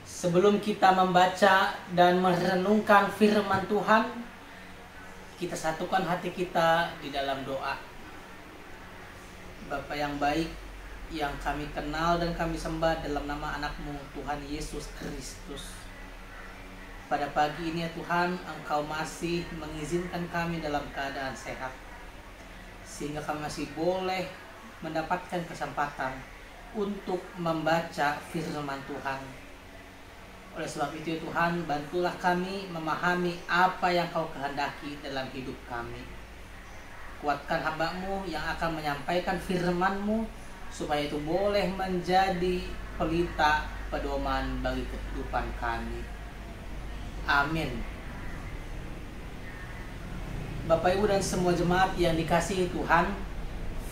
Sebelum kita membaca dan merenungkan firman Tuhan, kita satukan hati kita di dalam doa. Bapa yang baik, yang kami kenal dan kami sembah dalam nama anak-Mu Tuhan Yesus Kristus. Pada pagi ini ya Tuhan, Engkau masih mengizinkan kami dalam keadaan sehat, sehingga kami masih boleh mendapatkan kesempatan untuk membaca firman Tuhan. Oleh sebab itu ya Tuhan, bantulah kami memahami apa yang Kau kehendaki dalam hidup kami. Kuatkan hamba-Mu yang akan menyampaikan firman-Mu, supaya itu boleh menjadi pelita pedoman bagi kehidupan kami. Amin. Bapak Ibu dan semua jemaat yang dikasihi Tuhan,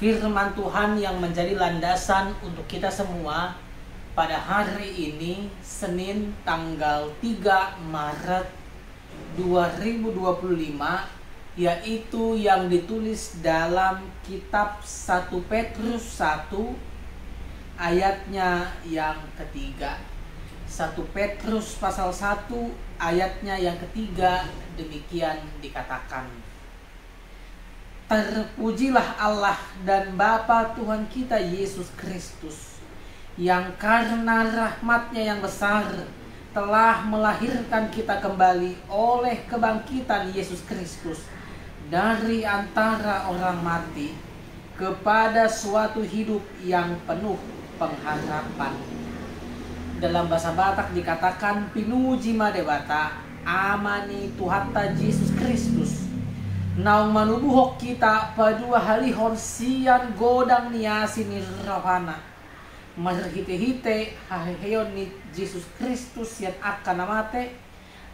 firman Tuhan yang menjadi landasan untuk kita semua pada hari ini, Senin tanggal 3 Maret 2025, yaitu yang ditulis dalam kitab 1 Petrus 1 ayatnya yang ketiga. 1 Petrus pasal 1 ayatnya yang ketiga, demikian dikatakan: Terpujilah Allah dan Bapa Tuhan kita Yesus Kristus, yang karena rahmat-Nya yang besar telah melahirkan kita kembali oleh kebangkitan Yesus Kristus dari antara orang mati kepada suatu hidup yang penuh pengharapan. Dalam bahasa Batak dikatakan pinuji madewata amani Tuhata Yesus Kristus, naung manubuhok kita padua halihon sian godang niasi nirvana, marhite-hite haheyon ni Yesus Kristus yang akan namate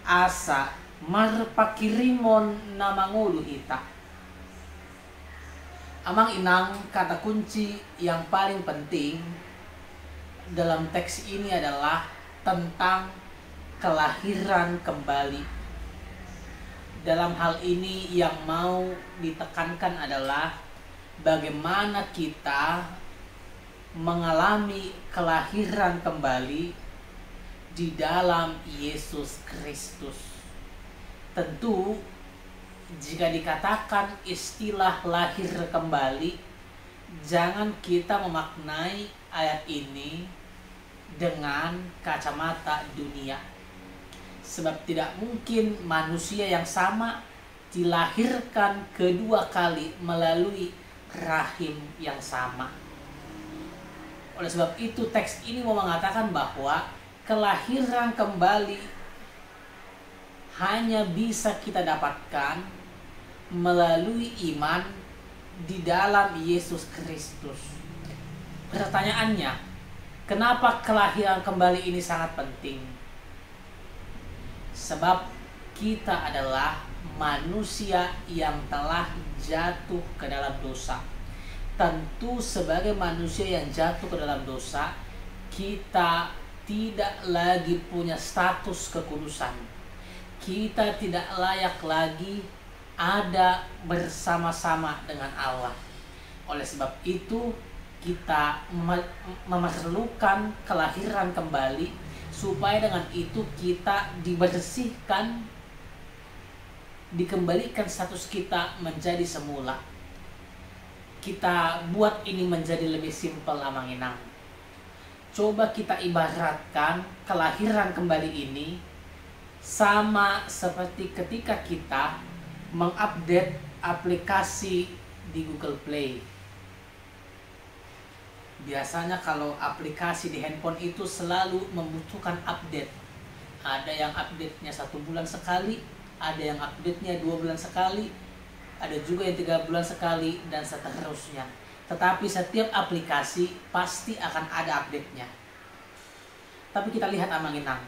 asa marpakirimon na mangulu hita. Amang inang, kata kunci yang paling penting dalam teks ini adalah tentang kelahiran kembali. Dalam hal ini yang mau ditekankan adalah bagaimana kita mengalami kelahiran kembali di dalam Yesus Kristus. Tentu jika dikatakan istilah lahir kembali, jangan kita memaknai ayat ini dengan kacamata dunia. Sebab tidak mungkin manusia yang sama dilahirkan kedua kali melalui rahim yang sama. Oleh sebab itu teks ini mau mengatakan bahwa kelahiran kembali hanya bisa kita dapatkan melalui iman di dalam Yesus Kristus. Pertanyaannya, kenapa kelahiran kembali ini sangat penting? Sebab kita adalah manusia yang telah jatuh ke dalam dosa. Tentu sebagai manusia yang jatuh ke dalam dosa, kita tidak lagi punya status kekudusan. Kita tidak layak lagi ada bersama-sama dengan Allah. Oleh sebab itu, kita memerlukan kelahiran kembali, supaya dengan itu kita dibersihkan, dikembalikan status kita menjadi semula. kita buat ini menjadi lebih simpel, Amang Inang. Coba kita ibaratkan kelahiran kembali ini sama seperti ketika kita mengupdate aplikasi di Google Play. Biasanya kalau aplikasi di handphone itu selalu membutuhkan update. Ada yang update-nya 1 bulan sekali, ada yang update-nya 2 bulan sekali, ada juga yang 3 bulan sekali, dan seterusnya. Tetapi setiap aplikasi pasti akan ada update-nya. Tapi kita lihat, Amang Inang,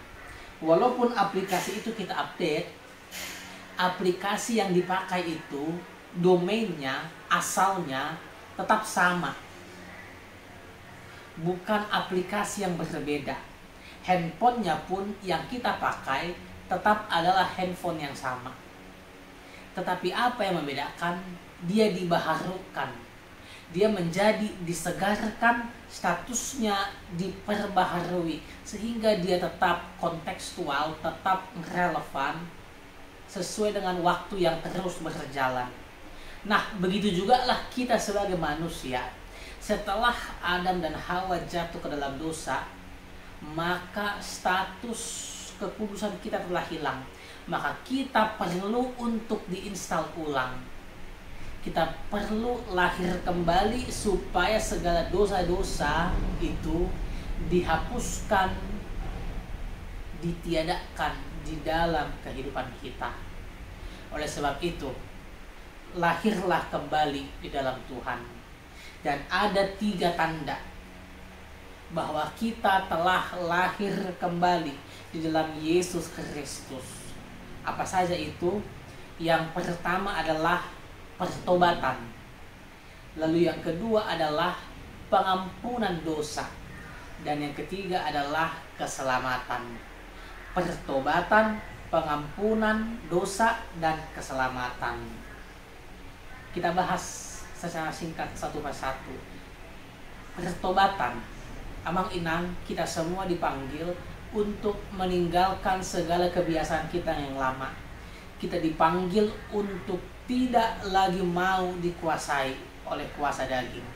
walaupun aplikasi itu kita update, aplikasi yang dipakai itu, domainnya, asalnya tetap sama. Bukan aplikasi yang berbeda. Handphonenya pun yang kita pakai tetap adalah handphone yang sama. Tetapi apa yang membedakan? Dia dibaharukan. Dia menjadi disegarkan, statusnya diperbaharui. Sehingga dia tetap kontekstual, tetap relevan, sesuai dengan waktu yang terus berjalan. Nah, begitu juga lah kita sebagai manusia. Setelah Adam dan Hawa jatuh ke dalam dosa, maka status kekudusan kita telah hilang. Maka kita perlu untuk diinstal ulang. Kita perlu lahir kembali supaya segala dosa-dosa itu dihapuskan, ditiadakan di dalam kehidupan kita. Oleh sebab itu, lahirlah kembali di dalam Tuhan. Dan ada 3 tanda bahwa kita telah lahir kembali di dalam Yesus Kristus. Apa saja itu? Yang pertama adalah pertobatan. Lalu yang kedua adalah pengampunan dosa. Dan yang ketiga adalah keselamatan. Pertobatan, pengampunan dosa, dan keselamatan. Kita bahas secara singkat satu persatu. Pertobatan, Amang Inang, kita semua dipanggil untuk meninggalkan segala kebiasaan kita yang lama. Kita dipanggil untuk tidak lagi mau dikuasai oleh kuasa daging.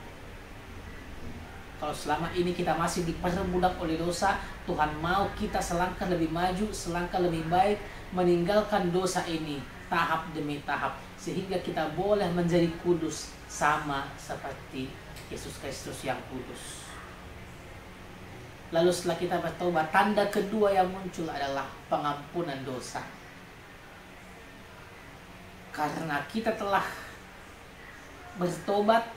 Kalau selama ini kita masih diperbudak oleh dosa, Tuhan mau kita selangkah lebih maju, selangkah lebih baik, meninggalkan dosa ini tahap demi tahap, sehingga kita boleh menjadi kudus sama seperti Yesus Kristus yang kudus. Lalu setelah kita bertobat, tanda kedua yang muncul adalah pengampunan dosa. Karena kita telah bertobat,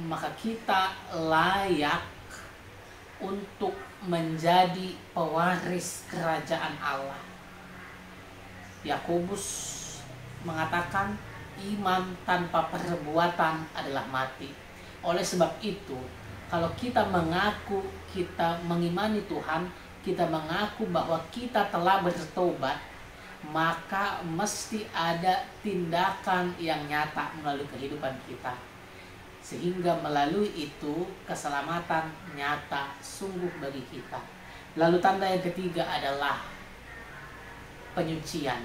maka kita layak untuk menjadi pewaris kerajaan Allah. Yakobus mengatakan iman tanpa perbuatan adalah mati. Oleh sebab itu, kalau kita mengaku kita mengimani Tuhan, kita mengaku bahwa kita telah bertobat, maka mesti ada tindakan yang nyata melalui kehidupan kita. Sehingga melalui itu keselamatan nyata sungguh bagi kita. Lalu tanda yang ketiga adalah penyucian.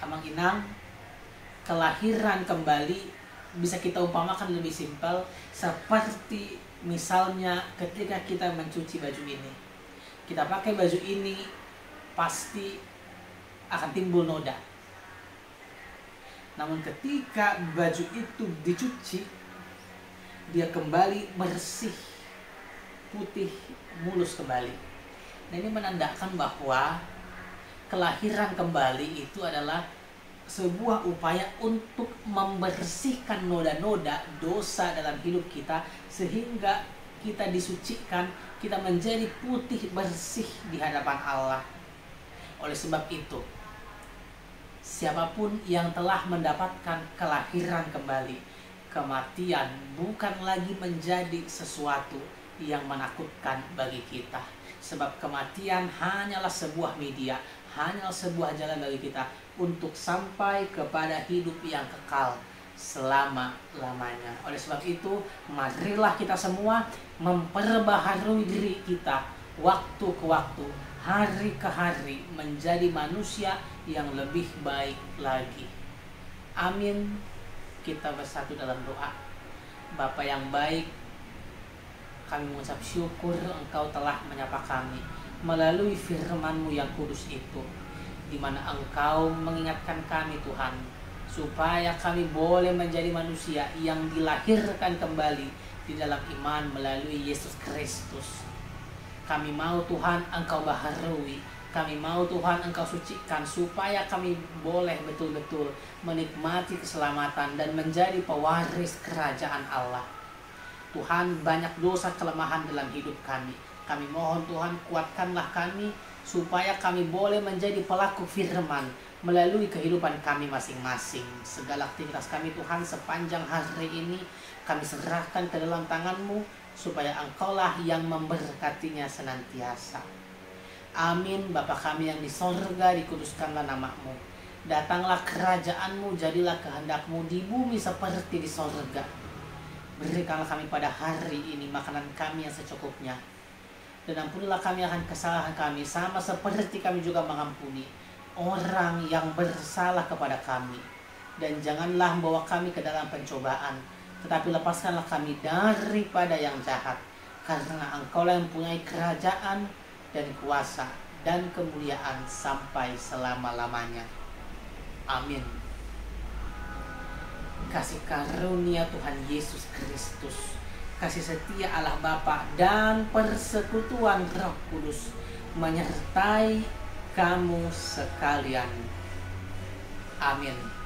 Amang Inang, kelahiran kembali bisa kita umpamakan lebih simpel seperti misalnya ketika kita mencuci baju ini. Kita pakai baju ini pasti akan timbul noda. Namun ketika baju itu dicuci, dia kembali bersih, putih, mulus kembali. Nah, ini menandakan bahwa kelahiran kembali itu adalah sebuah upaya untuk membersihkan noda-noda dosa dalam hidup kita, sehingga kita disucikan, kita menjadi putih bersih di hadapan Allah. Oleh sebab itu, siapapun yang telah mendapatkan kelahiran kembali, kematian bukan lagi menjadi sesuatu yang menakutkan bagi kita. Sebab kematian hanyalah sebuah media, hanyalah sebuah jalan bagi kita untuk sampai kepada hidup yang kekal selama-lamanya. Oleh sebab itu, marilah kita semua memperbaharui diri kita waktu ke waktu, hari ke hari, menjadi manusia yang lebih baik lagi. Amin. Kita bersatu dalam doa. Bapa yang baik, kami mengucap syukur Engkau telah menyapa kami melalui firman-Mu yang kudus itu, di mana Engkau mengingatkan kami Tuhan, supaya kami boleh menjadi manusia yang dilahirkan kembali di dalam iman melalui Yesus Kristus. Kami mau Tuhan Engkau baharui, kami mau Tuhan Engkau sucikan, supaya kami boleh betul-betul menikmati keselamatan dan menjadi pewaris kerajaan Allah. Tuhan, banyak dosa kelemahan dalam hidup kami. Kami mohon Tuhan, kuatkanlah kami supaya kami boleh menjadi pelaku firman melalui kehidupan kami masing-masing. Segala aktivitas kami Tuhan sepanjang hari ini kami serahkan ke dalam tangan-Mu, supaya Engkaulah yang memberkatinya senantiasa. Amin. Bapa kami yang di sorga, dikuduskanlah nama-Mu. Datanglah kerajaan-Mu, jadilah kehendak-Mu di bumi seperti di sorga. Berikanlah kami pada hari ini makanan kami yang secukupnya. Dan ampunilah kami akan kesalahan kami, sama seperti kami juga mengampuni orang yang bersalah kepada kami. Dan janganlah membawa kami ke dalam pencobaan, tetapi lepaskanlah kami daripada yang jahat. Karena Engkaulah yang mempunyai kerajaan dan kuasa dan kemuliaan sampai selama-lamanya. Amin. Kasih karunia Tuhan Yesus Kristus, kasih setia Allah Bapa, dan persekutuan Roh Kudus menyertai kamu sekalian. Amin.